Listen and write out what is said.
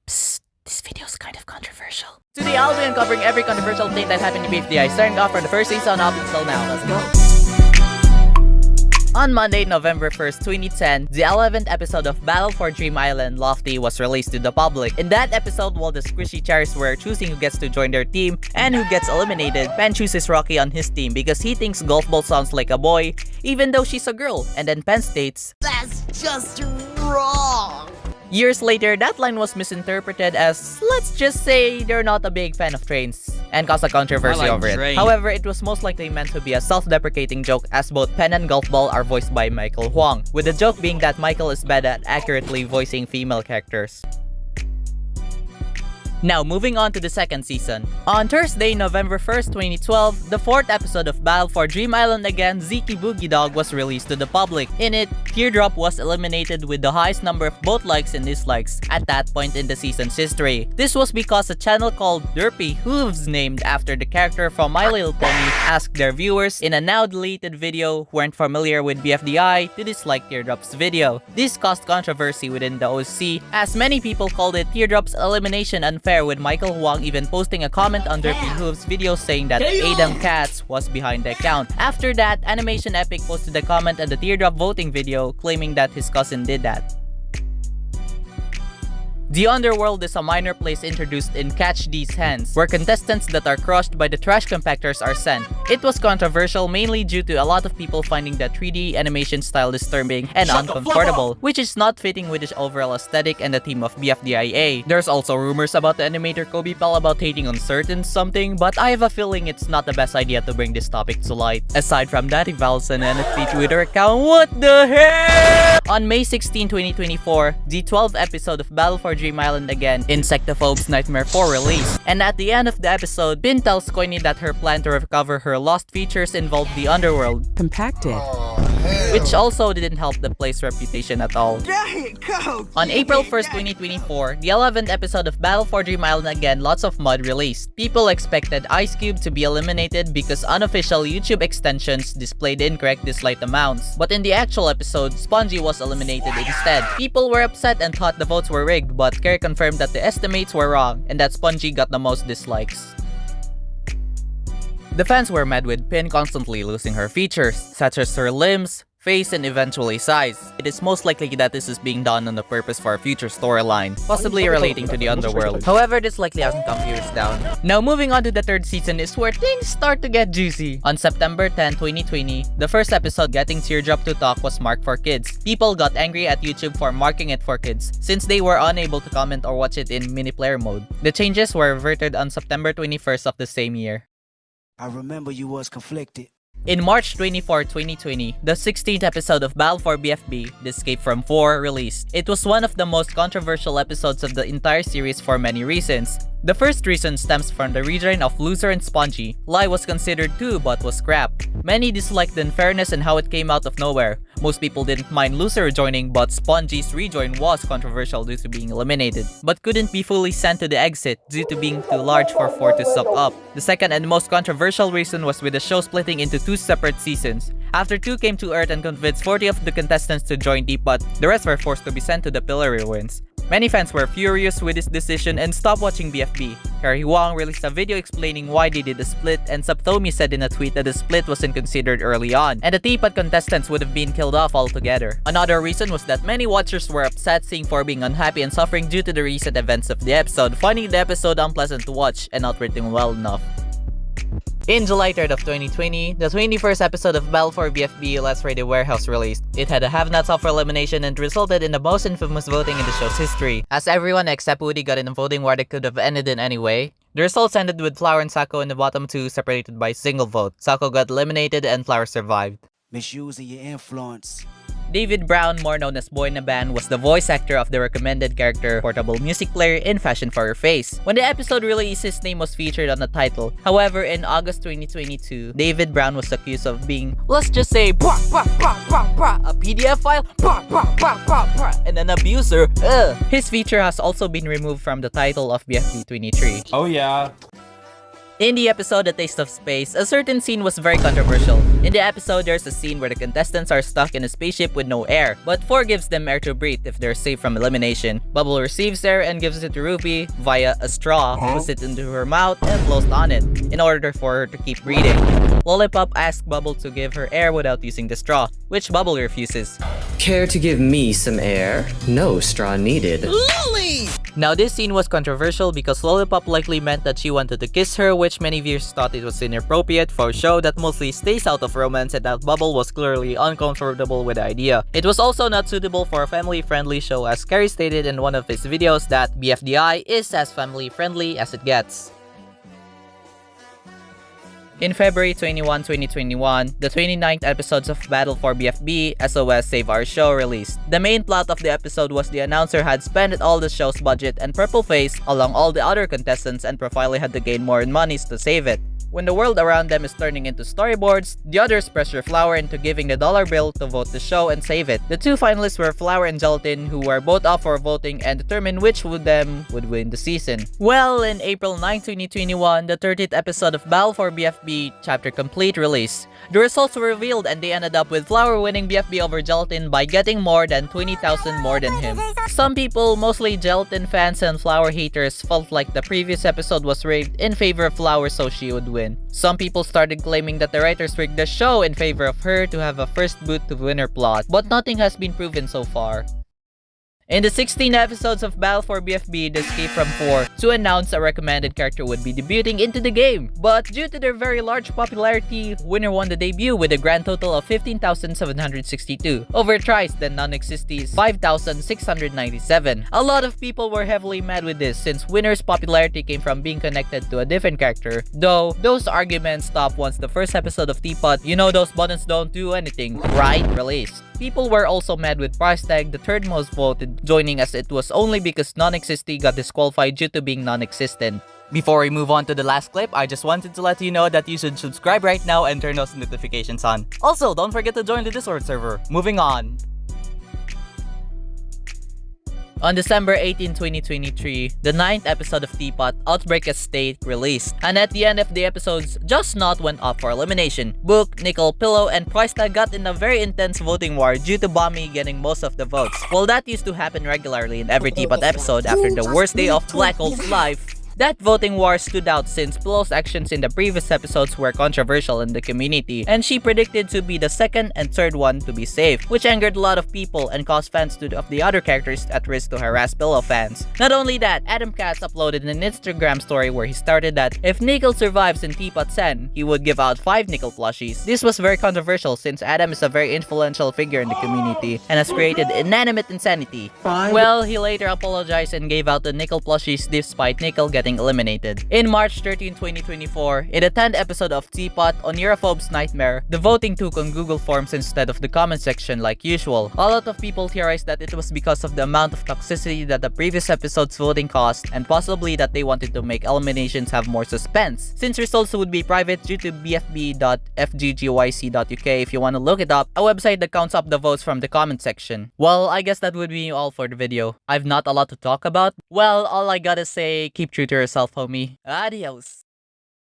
Psst, this video's kind of controversial. Today I'll be uncovering every controversial thing that happened to BFDI, starting off from the first season up until now. Let's go! On Monday, November 1st, 2010, the 11th episode of Battle for Dream Island Lofty was released to the public. In that episode, while the squishy chairs were choosing who gets to join their team and who gets eliminated, Pen chooses Rocky on his team because he thinks Golf Ball sounds like a boy, even though she's a girl. And then Pen states, "That's just wrong." Years later, that line was misinterpreted as, let's just say they're not a big fan of trains, and caused a controversy over it. However, it was most likely meant to be a self-deprecating joke, as both Pen and Golf Ball are voiced by Michael Huang, with the joke being that Michael is bad at accurately voicing female characters. Now, moving on to the second season. On Thursday, November 1st, 2012, the 4th episode of Battle for Dream Island Again, Ziki Boogie Dog, was released to the public. In it, Teardrop was eliminated with the highest number of both likes and dislikes at that point in the season's history. This was because a channel called Derpy Hooves, named after the character from My Little Pony, asked their viewers in a now deleted video who weren't familiar with BFDI to dislike Teardrop's video. This caused controversy within the OC, as many people called it Teardrop's elimination unfair, with Michael Huang even posting a comment on Derpy Hooves' video saying that Adam Katz was behind the account. After that, Animation Epic posted a comment on the Teardrop voting video claiming that his cousin did that. The Underworld is a minor place introduced in Catch These Hands, where contestants that are crushed by the trash compactors are sent. It was controversial mainly due to a lot of people finding the 3D animation style disturbing and uncomfortable, which is not fitting with the overall aesthetic and the theme of BFDIA. There's also rumors about the animator Kobe Pal about hating on certain something, but I have a feeling it's not the best idea to bring this topic to light. Aside from that, if Val's an NFT Twitter account, what the heck? On May 16, 2024, the 12th episode of Battle for Dream Island Again, Insectophobe's Nightmare 4 released. And at the end of the episode, Pin tells Coiny that her plan to recover her lost features involved the Underworld. Compacted. Which also didn't help the play's reputation at all. On April 1st, 2024, the 11th episode of Battle for Dream Island Again, Lots of Mud released. People expected Ice Cube to be eliminated because unofficial YouTube extensions displayed incorrect dislike amounts. But in the actual episode, Spongy was eliminated instead. People were upset and thought the votes were rigged, but Kerry confirmed that the estimates were wrong and that Spongy got the most dislikes. The fans were mad with Pin constantly losing her features, such as her limbs, face, and eventually size. It is most likely that this is being done on the purpose for a future storyline, possibly relating to the Underworld. However, this likely hasn't come years down. Now, moving on to the third season is where things start to get juicy. On September 10, 2020, the first episode, Getting Teardrop to Talk, was marked for kids. People got angry at YouTube for marking it for kids, since they were unable to comment or watch it in mini-player mode. The changes were reverted on September 21st of the same year. I remember you was conflicted. In March 24, 2020, the 16th episode of Battle for BFB, The Escape from 4, released. It was one of the most controversial episodes of the entire series for many reasons. The first reason stems from the rejoin of Loser and Spongy. Lai was considered too but was scrapped. Many disliked the unfairness and how it came out of nowhere. Most people didn't mind Loser rejoining, but Spongy's rejoin was controversial due to being eliminated, but couldn't be fully sent to the exit due to being too large for 4 to suck up. The second and most controversial reason was with the show splitting into 2 separate seasons. After 2 came to Earth and convinced 40 of the contestants to join Deep, but the rest were forced to be sent to the Pillar Ruins. Many fans were furious with this decision and stopped watching BFB. Kerry Huang released a video explaining why they did the split, and Subtomi said in a tweet that the split wasn't considered early on, and the Teapot contestants would have been killed off altogether. Another reason was that many watchers were upset seeing 4 being unhappy and suffering due to the recent events of the episode, finding the episode unpleasant to watch and not written well enough. In July 3rd of 2020, the 21st episode of Battle for BFB Let's Raid the Warehouse released. It had a have-nots for elimination and resulted in the most infamous voting in the show's history. As everyone except Woody got in a voting war that could have ended in any way, the results ended with Flower and Sako in the bottom 2 separated by a single vote. Sako got eliminated and Flower survived. Misusing your influence. David Brown, more known as Boyinaband, was the voice actor of the recommended character portable music player in Fashion for Her Face. When the episode released, his name was featured on the title. However, in August 2022, David Brown was accused of being, let's just say, a PDF file, and an abuser. His feature has also been removed from the title of BFD 23. Oh yeah. In the episode A Taste of Space, a certain scene was very controversial. In the episode, there's a scene where the contestants are stuck in a spaceship with no air, but 4 gives them air to breathe if they're safe from elimination. Bubble receives air and gives it to Ruby via a straw, puts it into her mouth, and blows on it, in order for her to keep breathing. Lollipop asks Bubble to give her air without using the straw, which Bubble refuses. Care to give me some air? No straw needed. Lolly! Now this scene was controversial because Lollipop likely meant that she wanted to kiss her, which many viewers thought it was inappropriate for a show that mostly stays out of romance, and that Bubble was clearly uncomfortable with the idea. It was also not suitable for a family-friendly show, as Carrie stated in one of his videos that BFDI is as family-friendly as it gets. In February 21, 2021, the 29th episodes of Battle for BFB, SOS Save Our Show released. The main plot of the episode was the announcer had spent all the show's budget and Purple Face along all the other contestants, and Profile had to gain more monies to save it. When the world around them is turning into storyboards, the others pressure Flower into giving the dollar bill to vote the show and save it. The 2 finalists were Flower and Gelatin, who were both up for voting and determine which of them would win the season. Well, in April 9, 2021, the 30th episode of Battle for BFB Chapter Complete released. The results were revealed and they ended up with Flower winning BFB over Gelatin by getting more than 20,000 more than him. Some people, mostly Gelatin fans and Flower haters, felt like the previous episode was rigged in favor of Flower so she would win. Some people started claiming that the writers rigged the show in favor of her to have a first boot to winner plot, but nothing has been proven so far. In the 16 episodes of Battle for BFB, The Escape from 4, to announce a recommended character would be debuting into the game. But due to their very large popularity, winner won the debut with a grand total of 15,762, over thrice the non-existi's 5,697. A lot of people were heavily mad with this since winner's popularity came from being connected to a different character, though those arguments stopped once the first episode of Teapot, You Know Those Buttons Don't Do Anything, right, released. People were also mad with Price Tag, the 3rd most voted, joining, as it was only because non-existi got disqualified due to being non-existent. Before we move on to the last clip, I just wanted to let you know that you should subscribe right now and turn those notifications on. Also, don't forget to join the Discord server. Moving on. On December 18, 2023, the 9th episode of Teapot, Outbreak Estate, released. And at the end of the episodes, Just Not went up for elimination. Book, Nickel, Pillow, and Price Tag got in a very intense voting war due to Bommy getting most of the votes. Well, that used to happen regularly in every Teapot episode after the worst day of Black Hole's life. That voting war stood out since Pillow's actions in the previous episodes were controversial in the community, and she predicted to be the 2nd and 3rd one to be saved, which angered a lot of people and caused fans of the other characters at risk to harass Pillow fans. Not only that, Adam Katz uploaded an Instagram story where he started that if Nickel survives in Teapot Sen, he would give out 5 Nickel plushies. This was very controversial since Adam is a very influential figure in the community and has created inanimate insanity. Well, he later apologized and gave out the Nickel plushies despite Nickel getting eliminated. In March 13, 2024, in the 10th episode of Teapot, on Europhobe's Nightmare, the voting took on Google Forms instead of the comment section like usual. A lot of people theorized that it was because of the amount of toxicity that the previous episode's voting caused, and possibly that they wanted to make eliminations have more suspense, since results would be private due to bfb.fggyc.uk if you want to look it up, a website that counts up the votes from the comment section. Well, I guess that would be all for the video. I've not a lot to talk about. Well, all I gotta say, keep true to yourself, homie. Adios.